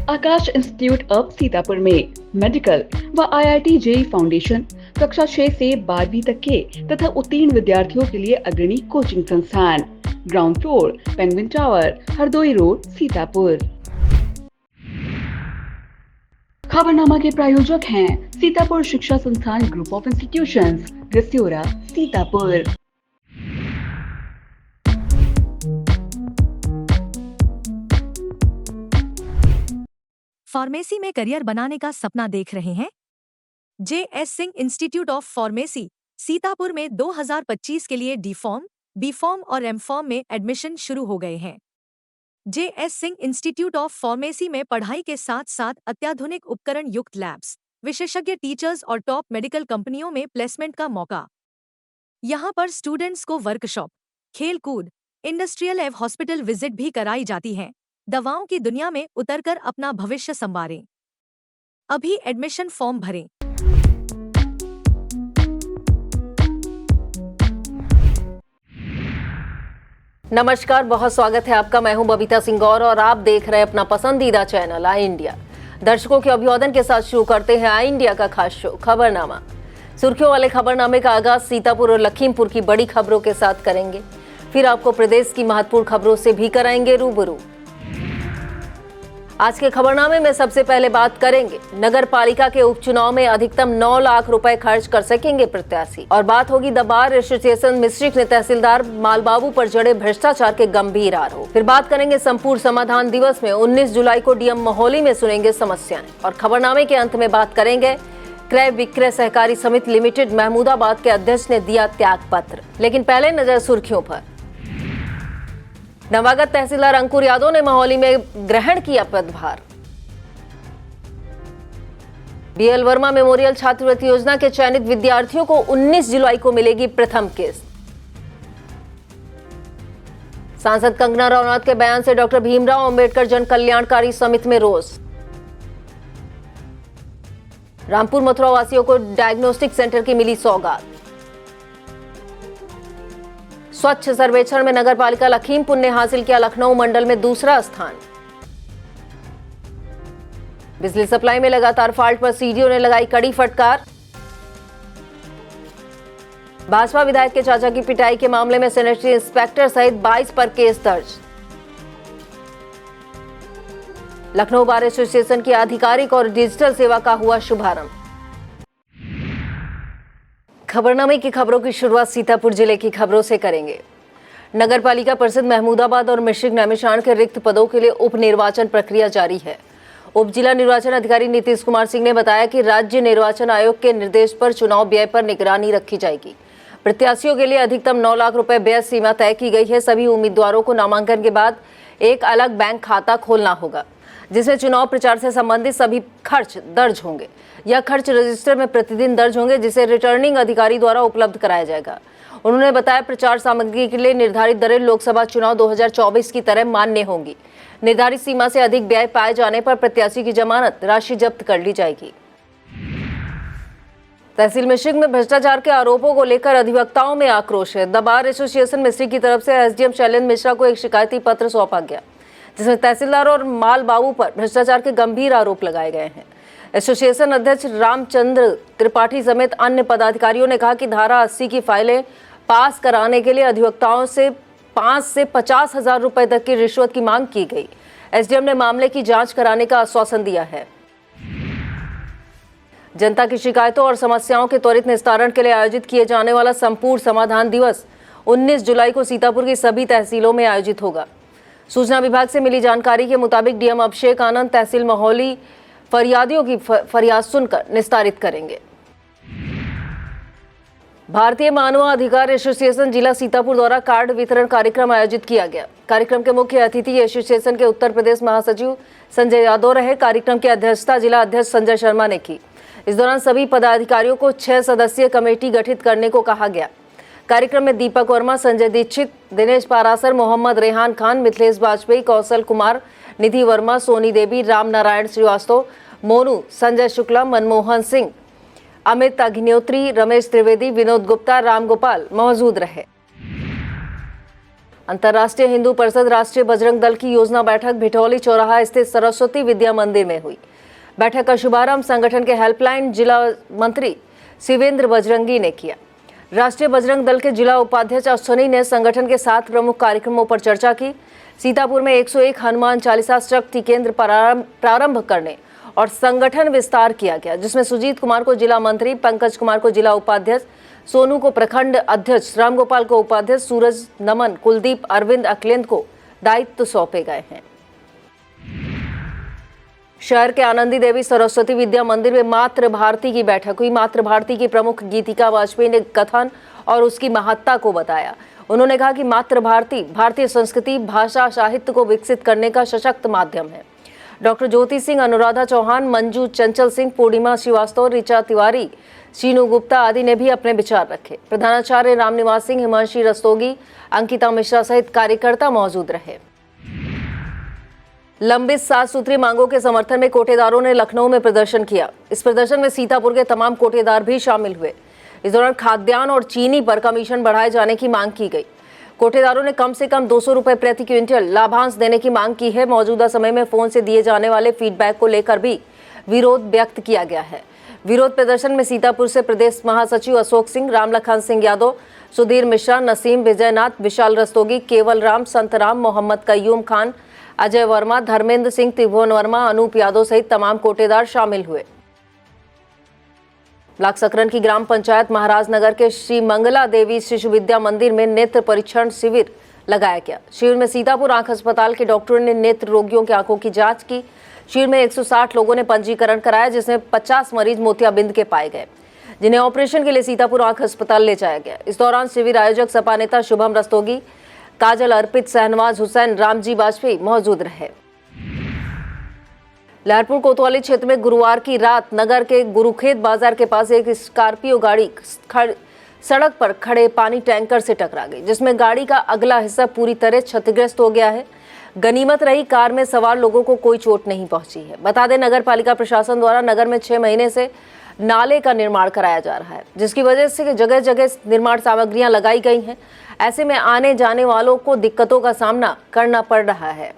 Akash institute of Sitapur में medical व IIT JEE foundation कक्षा 6 से 12वीं तक के तथा उत्तीर्ण विद्यार्थियों के लिए अग्रणी कोचिंग संस्थान। Ground floor, penguin tower, Hardoi road, Sitapur. खबरनामा के प्रायोजक हैं Sitapur Shiksha Sansthan group of institutions, Gasyora, Sitapur. Pharmacy में करियर बनाने का सपना देख रहे हैं? JS Singh institute of pharmacy Sitapur में 2025 के लिए डी फॉर्म, बी फॉर्म और एम फॉर्म में एडमिशन शुरू हो गए हैं। JS Singh institute of pharmacy में पढ़ाई के साथ साथ अत्याधुनिक उपकरण युक्त लैब्स, विशेषज्ञ टीचर्स और टॉप मेडिकल कंपनियों में प्लेसमेंट का मौका। यहाँ पर स्टूडेंट्स को वर्कशॉप, खेल कूद, इंडस्ट्रियल एवं हॉस्पिटल विजिट भी कराई जाती है। दवाओं की दुनिया में उतरकर अपना भविष्य संवारें। अभी एडमिशन फॉर्म भरें। नमस्कार, बहुत स्वागत है आपका। मैं हूं बबीता सिंह गौर और आप देख रहे हैं अपना पसंदीदा चैनल आई इंडिया। दर्शकों के अभिवादन के साथ शुरू करते हैं आई इंडिया का खास शो खबरनामा। सुर्खियों वाले खबरनामे का आगाज सीतापुर और लखीमपुर की बड़ी खबरों के साथ करेंगे, फिर आपको प्रदेश की महत्वपूर्ण खबरों से भी कराएंगे रूबरू। आज के खबरनामे में सबसे पहले बात करेंगे नगर पालिका के उपचुनाव में अधिकतम 9 लाख रुपए खर्च कर सकेंगे प्रत्याशी, और बात होगी द बार एसोसिएशन मिस्ट्रिक ने तहसीलदार मालबाबू पर जड़े भ्रष्टाचार के गंभीर आरोप। फिर बात करेंगे संपूर्ण समाधान दिवस में 19 जुलाई को डीएम मोहाली में सुनेंगे समस्याएं, और खबरनामे के अंत में बात करेंगे क्रय विक्रय सहकारी समिति लिमिटेड महमूदाबाद के अध्यक्ष ने दिया त्याग पत्र। लेकिन पहले नजर सुर्खियों पर। नवागत तहसीलदार अंकुर यादव ने मोहाली में ग्रहण किया पदभार। BL वर्मा मेमोरियल छात्रवृत्ति योजना के चयनित विद्यार्थियों को 19 जुलाई को मिलेगी प्रथम किस्त। सांसद कंगना रनौत के बयान से डॉक्टर भीमराव अंबेडकर जन कल्याणकारी समिति में रोष। रामपुर मथुरा वासियों को डायग्नोस्टिक सेंटर की मिली सौगात। स्वच्छ सर्वेक्षण में नगरपालिका लखीमपुर ने हासिल किया लखनऊ मंडल में दूसरा स्थान। बिजली सप्लाई में लगातार फॉल्ट पर सीडीओ ने लगाई कड़ी फटकार। भाजपा विधायक के चाचा की पिटाई के मामले में सैनिटरी इंस्पेक्टर सहित 22 पर केस दर्ज। लखनऊ बार एसोसिएशन की आधिकारिक और डिजिटल सेवा का हुआ शुभारंभ। खबरनामे की खबरों की शुरुआत सीतापुर जिले की खबरों से करेंगे। नगर पालिका परिषद महमूदाबाद और मिश्रिक नैमिषारण्य के रिक्त पदों के लिए उप निर्वाचन प्रक्रिया जारी है। उप जिला निर्वाचन अधिकारी नीतीश कुमार सिंह ने बताया कि राज्य निर्वाचन आयोग के निर्देश पर चुनाव व्यय पर निगरानी रखी जाएगी। प्रत्याशियों के लिए अधिकतम 9 लाख रुपए व्यय सीमा तय की गई है। सभी उम्मीदवारों को नामांकन के बाद एक अलग बैंक खाता खोलना होगा, जिसमें चुनाव प्रचार से संबंधित सभी खर्च दर्ज होंगे। यह खर्च रजिस्टर में प्रतिदिन दर्ज होंगे, जिसे रिटर्निंग अधिकारी द्वारा उपलब्ध कराया जाएगा। उन्होंने बताया प्रचार सामग्री के लिए निर्धारित दरें लोकसभा चुनाव 2024 की तरह मान्य होंगी। निर्धारित सीमा से अधिक व्यय पाए जाने पर प्रत्याशी की जमानत राशि जब्त कर ली जाएगी। तहसील मिश्रिक में भ्रष्टाचार के आरोपों को लेकर अधिवक्ताओं में आक्रोश है। द बार एसोसिएशन मिश्रिक की तरफ से एसडीएम शैलेंद्र मिश्रा को एक शिकायती पत्र सौंपा गया, जिसमें तहसीलदार और माल बाबू पर भ्रष्टाचार के गंभीर आरोप लगाए गए हैं। एसोसिएशन अध्यक्ष रामचंद्र त्रिपाठी समेत अन्य पदाधिकारियों ने कहा कि धारा 80 की फाइलें पास कराने के लिए अधिवक्ताओं से 5 से 50 हजार रुपए तक की रिश्वत की मांग की गई। एसडीएम ने मामले की जांच कराने का आश्वासन दिया है। जनता की शिकायतों और समस्याओं के त्वरित निस्तारण के लिए आयोजित किए जाने वाला संपूर्ण समाधान दिवस 19 जुलाई को सीतापुर की सभी तहसीलों में आयोजित होगा। सूचना विभाग से मिली जानकारी के मुताबिक डीएम अभिषेक आनंद तहसील मोहाली फरियादियों की फरियाद सुनकर निस्तारित करेंगे। भारतीय मानवाधिकार एसोसिएशन जिला सीतापुर द्वारा कार्ड वितरण कार्यक्रम आयोजित किया गया। कार्यक्रम के मुख्य अतिथि एसोसिएशन के उत्तर प्रदेश महासचिव संजय यादव रहे। कार्यक्रम की अध्यक्षता जिला अध्यक्ष संजय शर्मा ने की। इस दौरान सभी पदाधिकारियों को 6 सदस्यीय कमेटी गठित करने को कहा गया। कार्यक्रम में दीपक वर्मा, संजय दीक्षित, दिनेश पारासर, मोहम्मद रेहान खान, मिथिलेश वाजपेयी, कौशल कुमार, निधि वर्मा, सोनी देवी, राम नारायण श्रीवास्तव, मोनू, संजय शुक्ला, मनमोहन सिंह, अमित अग्निहोत्री, रमेश त्रिवेदी, विनोद गुप्ता, राम गोपाल मौजूद रहे। अंतर्राष्ट्रीय हिंदू परिषद राष्ट्रीय बजरंग दल की योजना बैठक भिटौली चौराहा स्थित सरस्वती विद्या मंदिर में हुई। बैठक का शुभारंभ संगठन के हेल्पलाइन जिला मंत्री शिवेंद्र बजरंगी ने किया। राष्ट्रीय बजरंग दल के जिला उपाध्यक्ष अश्वनी ने संगठन के 7 प्रमुख कार्यक्रमों पर चर्चा की। सीतापुर में 101 हनुमान चालीसा शक्ति केंद्र प्रारंभ करने और संगठन विस्तार किया गया, जिसमें सुजीत कुमार को जिला मंत्री, पंकज कुमार को जिला उपाध्यक्ष, सोनू को प्रखंड अध्यक्ष, रामगोपाल को उपाध्यक्ष, सूरज, नमन, कुलदीप, अरविंद, अखिलेंद्र को दायित्व सौंपे गए हैं। शहर के आनंदी देवी सरस्वती विद्या मंदिर में मातृ भारती की बैठक हुई। मातृ भारती की प्रमुख गीतिका वाजपेयी ने कथन और उसकी महत्ता को बताया। उन्होंने कहा कि मातृ भारती भारतीय संस्कृति, भाषा, साहित्य को विकसित करने का सशक्त माध्यम है। डॉक्टर ज्योति सिंह, अनुराधा चौहान, मंजू चंचल सिंह, पूर्णिमा श्रीवास्तव, ऋचा तिवारी, शीनू गुप्ता आदि ने भी अपने विचार रखे। प्रधानाचार्य रामनिवास सिंह, हिमांशी रस्तोगी, अंकिता मिश्रा सहित कार्यकर्ता मौजूद रहे। लंबित 7 सूत्रीय मांगों के समर्थन में कोटेदारों ने लखनऊ में प्रदर्शन किया। इस प्रदर्शन में सीतापुर के तमाम कोटेदार भी शामिल हुए। इस दौरान खाद्यान्न और चीनी पर कमीशन बढ़ाए जाने की मांग की गई। कोटेदारों ने कम से कम 200 रुपए प्रति क्विंटल लाभांश देने की मांग की है। मौजूदा समय में फोन से दिए जाने वाले फीडबैक को लेकर भी विरोध व्यक्त किया गया है। विरोध प्रदर्शन में सीतापुर से प्रदेश महासचिव अशोक सिंह, रामलखन सिंह यादव, सुधीर मिश्रा, नसीम विजयनाथ, विशाल रस्तोगी, केवल राम, संतराम, मोहम्मद कयूम खान, अजय वर्मा, धर्मेंद्र सिंह, त्रिभुवन वर्मा, अनूप यादव सहित तमाम कोटेदार शामिल हुए। ब्लॉक सकरन की ग्राम पंचायत महाराजनगर के श्री मंगला देवी शिशु विद्या मंदिर में नेत्र परीक्षण शिविर लगाया गया। शिविर में सीतापुर आंख अस्पताल के डॉक्टरों ने नेत्र रोगियों की आंखों की जांच की। शिविर में 160 लोगों ने पंजीकरण कराया, जिसमें 50 मरीज मोतियाबिंद के पाए गए, जिन्हें ऑपरेशन के लिए सीतापुर आंख अस्पताल ले जाया गया। इस दौरान शिविर आयोजक सपा नेता शुभम रस्तोगी, काजल अर्पित, शहनवाज हुसैन, रामजी वाजपेयी मौजूद रहे। लहरपुर कोतवाली क्षेत्र में गुरुवार की रात नगर के गुरुखेत बाजार के पास एक स्कॉर्पियो गाड़ी सड़क पर खड़े पानी टैंकर से टकरा गई, जिसमें गाड़ी का अगला हिस्सा पूरी तरह क्षतिग्रस्त हो गया है। गनीमत रही कार में सवार लोगों को कोई चोट नहीं पहुंची है। बता दें, नगर पालिका प्रशासन द्वारा नगर में 6 महीने से नाले का निर्माण कराया जा रहा है, जिसकी वजह से जगह जगह निर्माण सामग्रियां लगाई गई हैं। ऐसे में आने जाने वालों को दिक्कतों का सामना करना पड़ रहा है।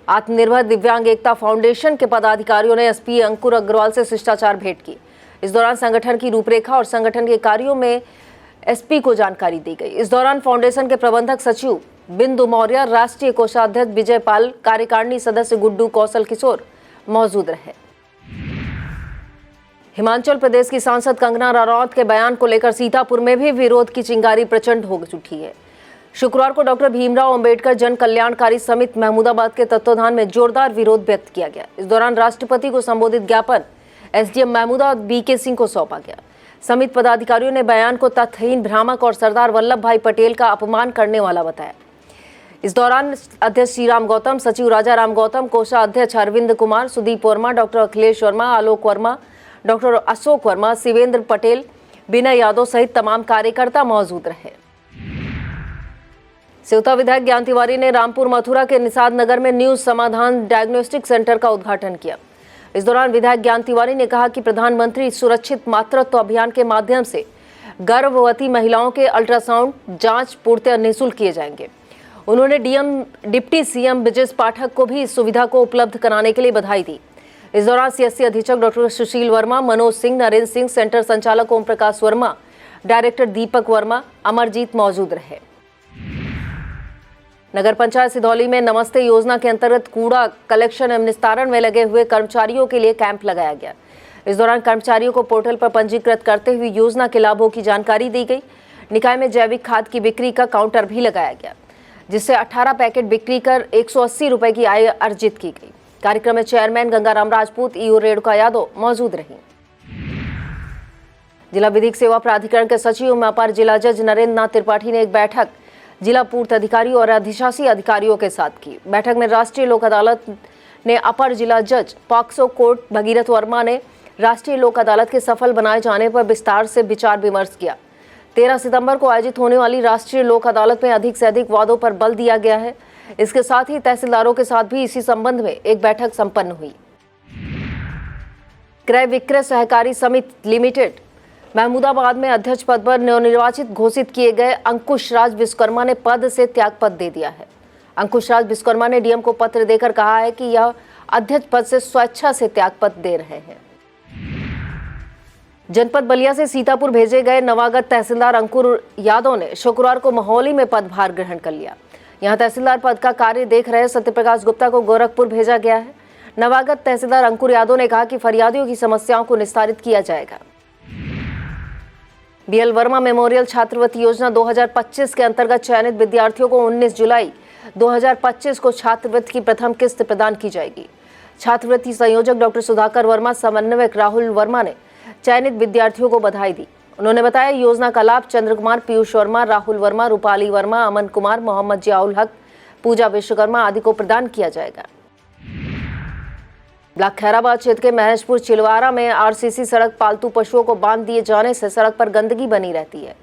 आत्मनिर्भर दिव्यांग एकता फाउंडेशन के पदाधिकारियों ने एसपी अंकुर अग्रवाल से शिष्टाचार भेंट की। इस दौरान संगठन की रूपरेखा और संगठन के कार्यों में एसपी को जानकारी दी गई। इस दौरान फाउंडेशन के प्रबंधक सचिव बिंदु मौर्य, राष्ट्रीय कोषाध्यक्ष विजय पाल, कार्यकारिणी सदस्य गुड्डू कौशल किशोर मौजूद रहे। हिमाचल प्रदेश की सांसद कंगना रनौत के बयान को लेकर सीतापुर में भी विरोध की चिंगारी प्रचंड हो चुकी है। शुक्रवार को डॉक्टर भीमराव अंबेडकर जन कल्याणकारी समिति महमूदाबाद के तत्वाधान में जोरदार विरोध व्यक्त किया गया। इस दौरान राष्ट्रपति को संबोधित ज्ञापन एसडीएम महमूदाबाद बीके सिंह को सौंपा गया। समिति पदाधिकारियों ने बयान को तथ्यहीन, भ्रामक और सरदार वल्लभ भाई पटेल का अपमान करने वाला बताया। इस दौरान अध्यक्ष श्रीराम गौतम, सचिव राजा राम गौतम, कोषाध्यक्ष अरविंद कुमार, सुदीप वर्मा, डॉक्टर अखिलेश वर्मा, आलोक वर्मा, डॉक्टर अशोक वर्मा, शिवेंद्र पटेल, विनय यादव सहित तमाम कार्यकर्ता मौजूद रहे। सेवता विधायक ज्ञान तिवारी ने रामपुर मथुरा के निषाद नगर में न्यू समाधान डायग्नोस्टिक सेंटर का उद्घाटन किया। इस दौरान विधायक ज्ञान तिवारी ने कहा कि प्रधानमंत्री सुरक्षित मातृत्व अभियान के माध्यम से गर्भवती महिलाओं के अल्ट्रासाउंड जांच पूर्णतः निःशुल्क किए जाएंगे। उन्होंने डिप्टी सीएम ब्रिजेश पाठक को भी इस सुविधा को उपलब्ध कराने के लिए बधाई दी। इस दौरान सीएससी अधीक्षक डॉक्टर सुशील वर्मा, मनोज सिंह, नरेंद्र सिंह, सेंटर संचालक ओम प्रकाश वर्मा, डायरेक्टर दीपक वर्मा, अमरजीत मौजूद रहे। नगर पंचायत सिधौली में नमस्ते योजना के अंतर्गत कूड़ा कलेक्शन एवं निस्तारण में लगे हुए कर्मचारियों के लिए कैंप लगाया गया। इस दौरान कर्मचारियों को पोर्टल पर पंजीकृत करते हुए योजना के लाभों की जानकारी दी गई। निकाय में जैविक खाद की बिक्री का काउंटर भी लगाया गया, जिससे 18 पैकेट बिक्री कर 180 रुपए की आय अर्जित की गई। कार्यक्रम में चेयरमैन गंगाराम राजपूत, ईओ रेणुका यादव मौजूद रही। जिला विधिक सेवा प्राधिकरण के सचिव में अपर जिला जज नरेंद्र नाथ त्रिपाठी ने एक बैठक जिला पूर्त अधिकारी और अधिशासी अधिकारियों के साथ की। बैठक में राष्ट्रीय लोक अदालत ने अपर जिला जज पॉक्सो कोर्ट भगीरथ वर्मा ने राष्ट्रीय लोक अदालत के सफल बनाए जाने पर विस्तार से विचार विमर्श किया। 13 सितंबर को आयोजित होने वाली राष्ट्रीय लोक अदालत में अधिक से अधिक वादों पर बल दिया गया है। इसके साथ ही तहसीलदारों के साथ भी इसी संबंध में एक बैठक संपन्न हुई। क्रय विक्रय सहकारी समिति लिमिटेड महमूदाबाद में अध्यक्ष पद पर नवनिर्वाचित घोषित किए गए अंकुश राज विश्वकर्मा ने पद से त्यागपत्र दे दिया है। अंकुश राज विश्वकर्मा ने डीएम को पत्र देकर कहा है कि यह अध्यक्ष पद से स्वेच्छा से त्यागपत्र दे रहे हैं। जनपद बलिया से सीतापुर भेजे गए नवागत तहसीलदार अंकुर यादव ने शुक्रवार को मोहाली में पदभार ग्रहण कर लिया। यहां तहसीलदार पद का कार्य देख रहे सत्यप्रकाश गुप्ता को गोरखपुर भेजा गया है। नवागत तहसीलदार अंकुर यादव ने कहा कि फरियादियों की समस्याओं को निस्तारित किया जाएगा। बीएल वर्मा मेमोरियल छात्रवृत्ति योजना 2025 के अंतर्गत चयनित विद्यार्थियों को 19 जुलाई 2025 को छात्रवृत्ति की प्रथम किस्त प्रदान की जाएगी। छात्रवृत्ति संयोजक डॉक्टर सुधाकर वर्मा, समन्वयक राहुल वर्मा ने चयनित विद्यार्थियों को बधाई दी। उन्होंने बताया योजना का लाभ चंद्र कुमार, पीयूष वर्मा, राहुल वर्मा, रूपाली वर्मा, अमन कुमार, मोहम्मद जियाउल हक, पूजा विश्वकर्मा आदि को प्रदान किया जाएगा। ब्लॉक खैराबाद क्षेत्र के महेशपुर चिलवारा में आरसीसी सड़क पालतू पशुओं को बांध दिए जाने से सड़क पर गंदगी बनी रहती है।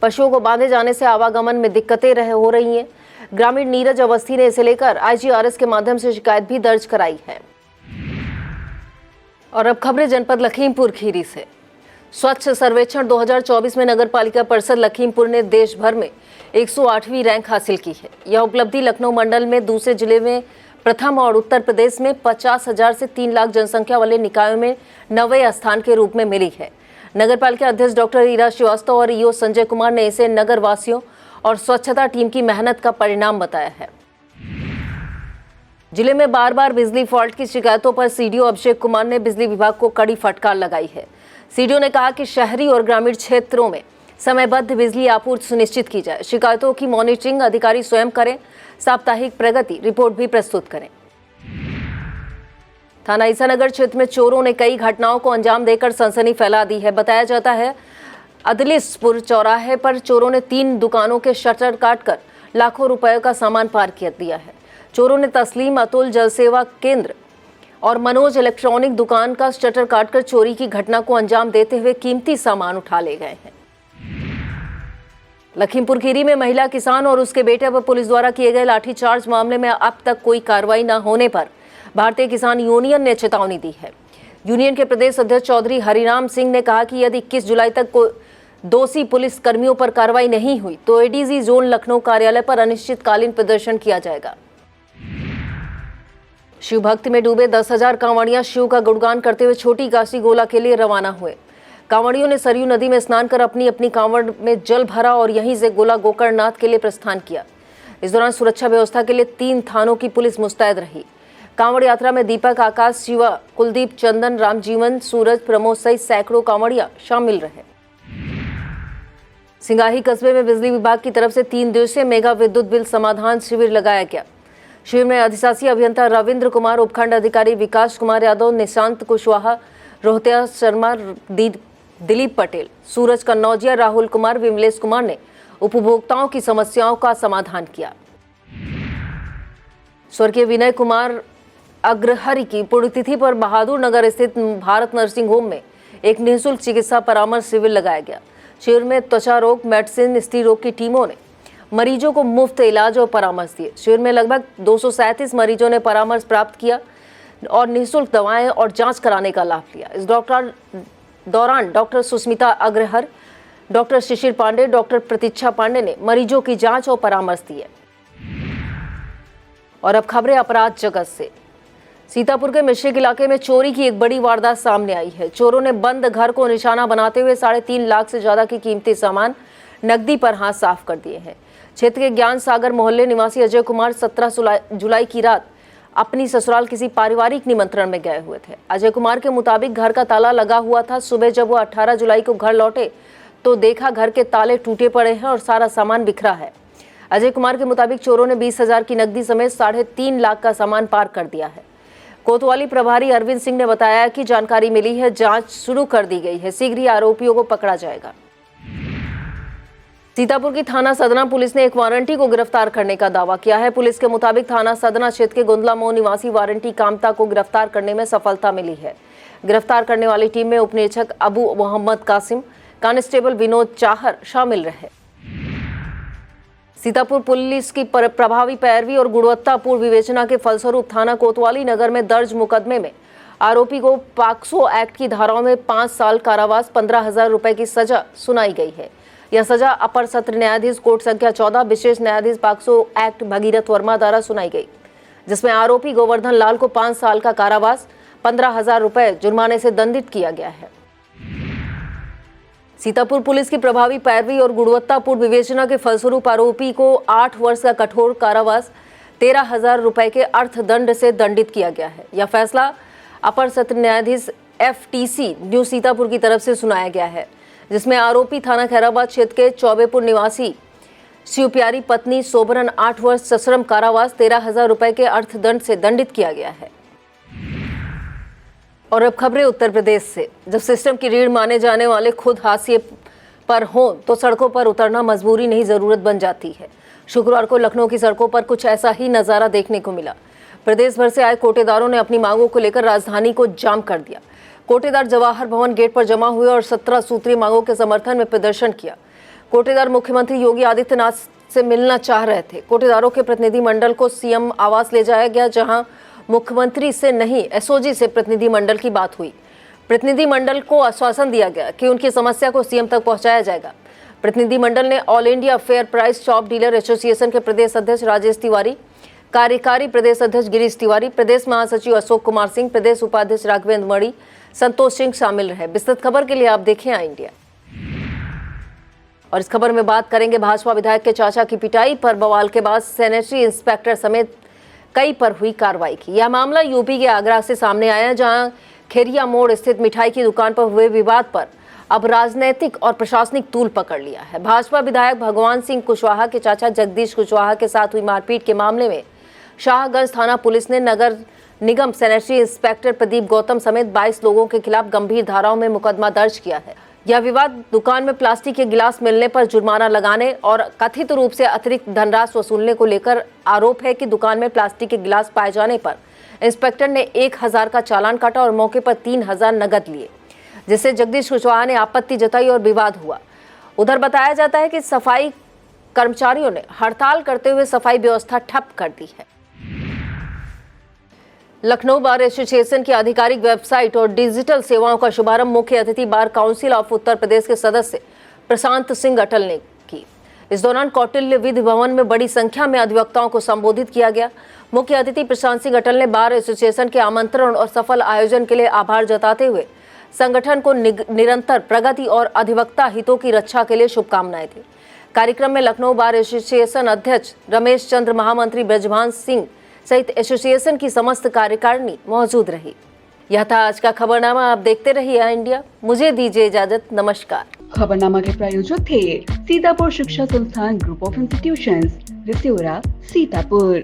पशुओं को बांधे जाने से आवागमन में दिक्कतें हो रही हैं। ग्रामीण नीरज अवस्थी ने इसे लेकर आईजीआरएस के माध्यम से शिकायत भी दर्ज कराई है। और अब खबरें जनपद लखीमपुर खीरी से। स्वच्छ सर्वेक्षण 2024 में नगर पालिका परिषद लखीमपुर ने देश भर में 108वीं रैंक हासिल की है। यह उपलब्धि लखनऊ मंडल में दूसरे जिले में प्रथम और उत्तर प्रदेश में 50,000 से 3 लाख जनसंख्या वाले निकायों में 9वें स्थान के रूप में मिली है। नगर पालिका अध्यक्ष डॉक्टर ईरा श्रीवास्तव और ईओ संजय कुमार ने इसे नगर वासियों और स्वच्छता टीम की मेहनत का परिणाम बताया है। जिले में बार बार बिजली फॉल्ट की शिकायतों पर सीडीओ अभिषेक कुमार ने बिजली विभाग को कड़ी फटकार लगाई है। सीडीओ ने कहा कि शहरी और ग्रामीण क्षेत्रों में समयबद्ध बिजली आपूर्ति सुनिश्चित की जाए। शिकायतों की मॉनिटरिंग अधिकारी स्वयं करें। साप्ताहिक प्रगति रिपोर्ट भी प्रस्तुत करें। थाना ईसानगर क्षेत्र में चोरों ने कई घटनाओं को अंजाम देकर सनसनी फैला दी है। बताया जाता है अदलिसपुर चौराहे पर चोरों ने 3 दुकानों के शटर काटकर लाखों रुपयों का सामान पार कर दिया है। चोरों ने तस्लीम, अतुल जल सेवा केंद्र और मनोज इलेक्ट्रॉनिक दुकान का शटर काटकर चोरी की घटना को अंजाम देते हुए कीमती सामान उठा ले गए हैं। लखीमपुर खीरी में महिला किसान और उसके बेटे पर पुलिस द्वारा किए गए लाठीचार्ज मामले में अब तक कोई कार्रवाई न होने पर भारतीय किसान यूनियन ने चेतावनी दी है। यूनियन के प्रदेश अध्यक्ष चौधरी हरिराम सिंह ने कहा कि यदि 21 जुलाई तक दोषी पुलिस कर्मियों पर कार्रवाई नहीं हुई तो एडीजी जोन लखनऊ कार्यालय पर अनिश्चितकालीन प्रदर्शन किया जाएगा। शिव भक्ति में डूबे 10,000 कांवड़ियां शिव का गुणगान करते हुए छोटी काशी गोला के लिए रवाना हुए। कांवड़ियों ने सरयू नदी में स्नान कर अपनी अपनी कांवड़ में जल भरा और यहीं से गोला गोकर्णनाथ के लिए प्रस्थान किया। इस दौरान सुरक्षा व्यवस्था के लिए 3 थानों की पुलिस मुस्तैद रही। कांवड़ यात्रा में दीपक, आकाश, शिवा, कुलदीप, चंदन, रामजीवन, सूरज, प्रमोद सहित सैकड़ों कांवड़िया शामिल रहे। सिंगाही कस्बे में बिजली विभाग की तरफ से 3 दिवसीय मेगा विद्युत बिल समाधान शिविर लगाया गया। शिविर में अधिशासी अभियंता रविंद्र कुमार, उपखंड अधिकारी विकास कुमार यादव, निशांत कुशवाहा, रोहतिया शर्मा, दिलीप पटेल, सूरज कन्नौजिया, राहुल कुमार, विमलेश कुमार ने उपभोक्ताओं की समस्याओं का समाधान किया। स्वर्गीय विनय कुमार अग्रहरि की पुण्यतिथि पर बहादुर नगर स्थित भारत नर्सिंग होम में एक निःशुल्क चिकित्सा परामर्श शिविर लगाया गया। शिविर में त्वचा रोग, मेडिसिन, स्त्री रोग की टीमों ने मरीजों को मुफ्त इलाज और परामर्श दिए। शिविर में लगभग 237 मरीजों ने परामर्श प्राप्त किया और निःशुल्क दवाएं और जांच कराने का लाभ लिया। इस दौरान डॉक्टर सुस्मिता अग्रहर, डॉक्टर शिशिर पांडे, डॉक्टर प्रतीक्षा पांडे ने मरीजों की जांच और परामर्श दिए। और अब खबरें अपराध जगत से। सीतापुर के मिश्रिक इलाके में चोरी की एक बड़ी वारदात सामने आई है। चोरों ने बंद घर को निशाना बनाते हुए 3.5 लाख से ज्यादा की कीमती सामान, नकदी पर हाथ साफ कर दिए हैं। क्षेत्र के ज्ञान सागर मोहल्ले निवासी अजय कुमार 17 जुलाई की रात अपनी ससुराल किसी पारिवारिक निमंत्रण में गए हुए थे। अजय कुमार के मुताबिक घर का ताला लगा हुआ था। सुबह जब वो 18 जुलाई को घर लौटे तो देखा घर के ताले टूटे पड़े हैं और सारा सामान बिखरा है। अजय कुमार के मुताबिक चोरों ने 20,000 की नकदी समेत 3.5 लाख का सामान पार कर दिया है। कोतवाली प्रभारी अरविंद सिंह ने बताया कि जानकारी मिली है, जांच शुरू कर दी गई है, शीघ्र ही आरोपियों को पकड़ा जाएगा। सीतापुर की थाना सदना पुलिस ने एक वारंटी को गिरफ्तार करने का दावा किया है। पुलिस के मुताबिक थाना सदना क्षेत्र के गोंदला मोड़ निवासी वारंटी कामता को गिरफ्तार करने में सफलता मिली है। गिरफ्तार करने वाली टीम में उपनिरीक्षक अबू मोहम्मद कासिम, कांस्टेबल विनोद चाहर शामिल रहे। सीतापुर पुलिस की प्रभावी पैरवी और गुणवत्तापूर्ण विवेचना के फलस्वरूप थाना कोतवाली नगर में दर्ज मुकदमे में आरोपी को पॉक्सो एक्ट की धाराओं में 5 साल कारावास 15,000 रुपए की सजा सुनाई गई है। यह सजा अपर सत्र न्यायाधीश कोर्ट संख्या 14 विशेष न्यायाधीश पॉक्सो एक्ट भगीरथ वर्मा द्वारा सुनाई गई, जिसमें आरोपी गोवर्धन लाल को 5 साल का कारावास 15,000 रुपए जुर्माने से दंडित किया गया है। सीतापुर पुलिस की प्रभावी पैरवी और गुणवत्तापूर्ण विवेचना के फलस्वरूप आरोपी को 8 वर्ष का कठोर कारावास 13,000 रुपए के अर्थदंड से दंडित किया गया है। यह फैसला अपर सत्र न्यायाधीश FTC न्यू सीतापुर की तरफ से सुनाया गया है, जिसमें आरोपी थाना खैराबाद क्षेत्र के चौबेपुर निवासी शिवप्यारी पत्नी सोबरन 8 वर्ष सश्रम कारावास 13,000 रुपए के अर्थदंड से दंडित किया गया है। और अब खबरें उत्तर प्रदेश से। जब सिस्टम की रीढ़ माने जाने वाले खुद हाशिए पर हों तो सड़कों पर उतरना मजबूरी नहीं ज़रूरत बन जाती है। शुक्रवार को लखनऊ की सड़कों पर कुछ ऐसा ही नज़ारा देखने को मिला। प्रदेश भर से आए कोटेदारों ने अपनी मांगों को लेकर राजधानी को जाम कर दिया। कोटेदार जवाहर भवन गेट पर जमा हुए और 17 सूत्रीय मांगों के समर्थन में प्रदर्शन किया। कोटेदार मुख्यमंत्री योगी आदित्यनाथ से मिलना चाह रहे थे। कोटेदारों के प्रतिनिधिमंडल को CM आवास ले जाया गया, जहां मुख्यमंत्री से नहीं SOG से प्रतिनिधिमंडल की बात हुई। प्रतिनिधिमंडल को आश्वासन दिया गया कि उनकी समस्या को CM तक पहुंचाया जाएगा। प्रतिनिधिमंडल ने all India fair price shop dealer association के प्रदेश अध्यक्ष राजेश तिवारी, कार्यकारी प्रदेश अध्यक्ष गिरीश तिवारी, प्रदेश महासचिव अशोक कुमार सिंह, प्रदेश उपाध्यक्ष राघवेंद्र मणि, संतोष सिंह शामिल रहे। विस्तृत खबर के लिए आप देखें आई इंडिया। और इस खबर में बात करेंगे भाजपा विधायक के चाचा की पिटाई पर बवाल के बाद सैनिटरी इंस्पेक्टर समेत कई पर हुई कार्रवाई की। यह मामला यूपी के आगरा से सामने आया, जहां खेरिया मोड़ स्थित मिठाई की दुकान पर हुए विवाद पर अब राजनीतिक और प्रशासनिक तूल पकड़ लिया है। भाजपा विधायक भगवान सिंह कुशवाहा के चाचा जगदीश कुशवाहा के साथ हुई मारपीट के मामले में शाहगंज थाना पुलिस ने नगर निगम सैनिटरी इंस्पेक्टर प्रदीप गौतम समेत 22 लोगों के खिलाफ गंभीर धाराओं में मुकदमा दर्ज किया है। यह विवाद दुकान में प्लास्टिक के गिलास मिलने पर जुर्माना लगाने और कथित रूप से अतिरिक्त धनराशि वसूलने को लेकर आरोप है कि दुकान में प्लास्टिक के गिलास पाए जाने पर इंस्पेक्टर ने 1,000 का चालान काटा और मौके पर 3,000 नगद लिए, जिससे जगदीश कुशवाहा ने आपत्ति जताई और विवाद हुआ। उधर बताया जाता है कि सफाई कर्मचारियों ने हड़ताल करते हुए सफाई व्यवस्था ठप कर दी है। लखनऊ बार एसोसिएशन की आधिकारिक वेबसाइट और डिजिटल सेवाओं का शुभारंभ मुख्य अतिथि bar council of Uttar Pradesh के सदस्य प्रशांत सिंह अटल ने की। इस दौरान कौटिल्य विधि भवन में बड़ी संख्या में अधिवक्ताओं को संबोधित किया गया। मुख्य अतिथि प्रशांत सिंह अटल ने बार एसोसिएशन के आमंत्रण और सफल आयोजन के लिए आभार जताते हुए संगठन को निरंतर प्रगति और अधिवक्ता हितों की रक्षा के लिए शुभकामनाएं दी। कार्यक्रम में लखनऊ बार एसोसिएशन अध्यक्ष रमेश चंद्र, महामंत्री ब्रजभान सिंह सहित एसोसिएशन की समस्त कार्यकारिणी मौजूद रही। यह था आज का खबरनामा। आप देखते रहिए इंडिया। मुझे दीजिए इजाजत। नमस्कार। खबरनामा के प्रायोजक थे Sitapur Shiksha Sansthan group of institutions, रिसियोरा, Sitapur.